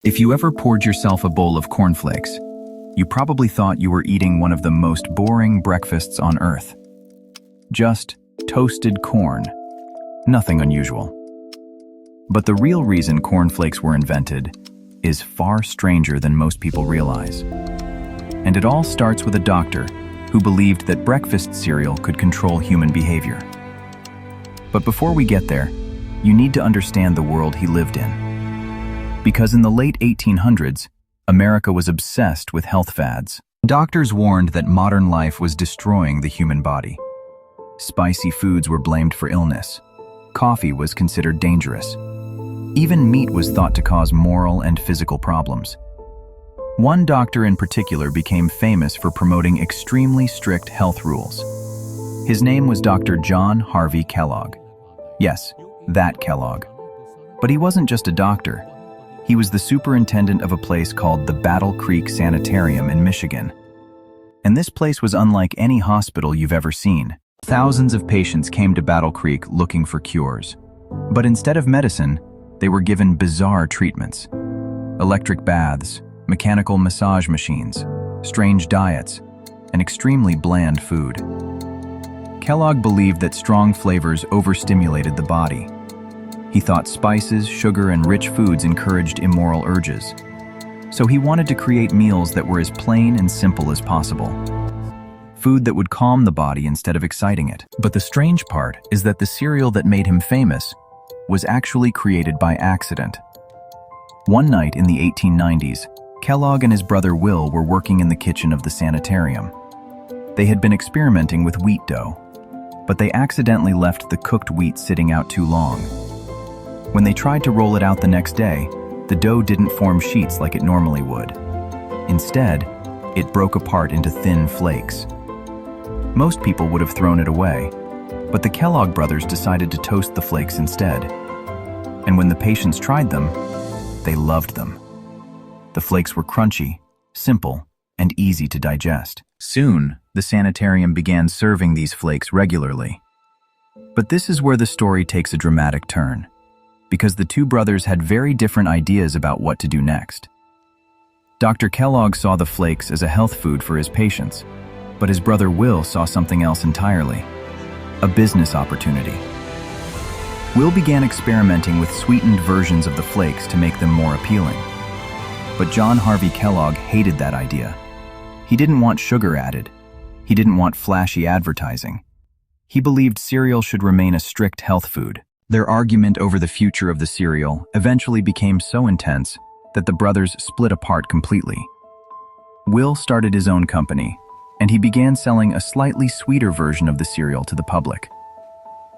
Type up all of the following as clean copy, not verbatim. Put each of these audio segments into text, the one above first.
If you ever poured yourself a bowl of cornflakes, you probably thought you were eating one of the most boring breakfasts on earth. Just toasted corn. Nothing unusual. But the real reason cornflakes were invented is far stranger than most people realize. And it all starts with a doctor who believed that breakfast cereal could control human behavior. But before we get there, you need to understand the world he lived in. Because in the late 1800s, America was obsessed with health fads. Doctors warned that modern life was destroying the human body. Spicy foods were blamed for illness. Coffee was considered dangerous. Even meat was thought to cause moral and physical problems. One doctor in particular became famous for promoting extremely strict health rules. His name was Dr. John Harvey Kellogg. Yes, that Kellogg. But he wasn't just a doctor. He was the superintendent of a place called the Battle Creek Sanitarium in Michigan. And this place was unlike any hospital you've ever seen. Thousands of patients came to Battle Creek looking for cures. But instead of medicine, they were given bizarre treatments. Electric baths, mechanical massage machines, strange diets, and extremely bland food. Kellogg believed that strong flavors overstimulated the body. He thought spices, sugar, and rich foods encouraged immoral urges. So he wanted to create meals that were as plain and simple as possible. Food that would calm the body instead of exciting it. But the strange part is that the cereal that made him famous was actually created by accident. One night in the 1890s, Kellogg and his brother Will were working in the kitchen of the sanitarium. They had been experimenting with wheat dough, but they accidentally left the cooked wheat sitting out too long. When they tried to roll it out the next day, the dough didn't form sheets like it normally would. Instead, it broke apart into thin flakes. Most people would have thrown it away, but the Kellogg brothers decided to toast the flakes instead. And when the patients tried them, they loved them. The flakes were crunchy, simple, and easy to digest. Soon, the sanitarium began serving these flakes regularly. But this is where the story takes a dramatic turn, because the two brothers had very different ideas about what to do next. Dr. Kellogg saw the flakes as a health food for his patients, but his brother Will saw something else entirely: a business opportunity. Will began experimenting with sweetened versions of the flakes to make them more appealing. But John Harvey Kellogg hated that idea. He didn't want sugar added. He didn't want flashy advertising. He believed cereal should remain a strict health food. Their argument over the future of the cereal eventually became so intense that the brothers split apart completely. Will started his own company, and he began selling a slightly sweeter version of the cereal to the public.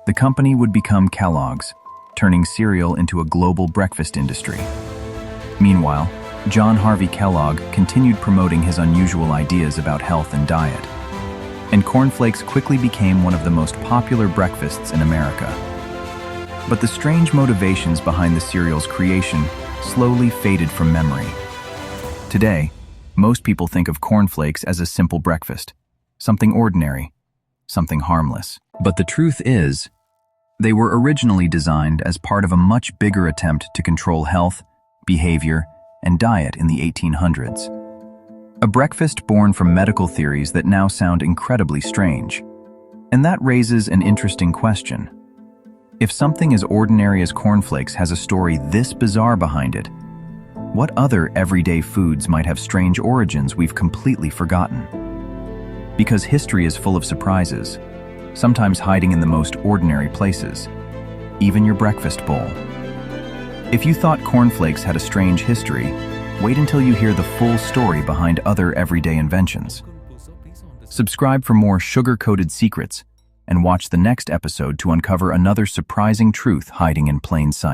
The company would become Kellogg's, turning cereal into a global breakfast industry. Meanwhile, John Harvey Kellogg continued promoting his unusual ideas about health and diet, and cornflakes quickly became one of the most popular breakfasts in America. But the strange motivations behind the cereal's creation slowly faded from memory. Today, most people think of cornflakes as a simple breakfast, something ordinary, something harmless. But the truth is, they were originally designed as part of a much bigger attempt to control health, behavior, and diet in the 1800s. A breakfast born from medical theories that now sound incredibly strange. And that raises an interesting question. If something as ordinary as cornflakes has a story this bizarre behind it, what other everyday foods might have strange origins we've completely forgotten? Because history is full of surprises, sometimes hiding in the most ordinary places, even your breakfast bowl. If you thought cornflakes had a strange history, wait until you hear the full story behind other everyday inventions. Subscribe for more Sugar-Coated Secrets, and watch the next episode to uncover another surprising truth hiding in plain sight.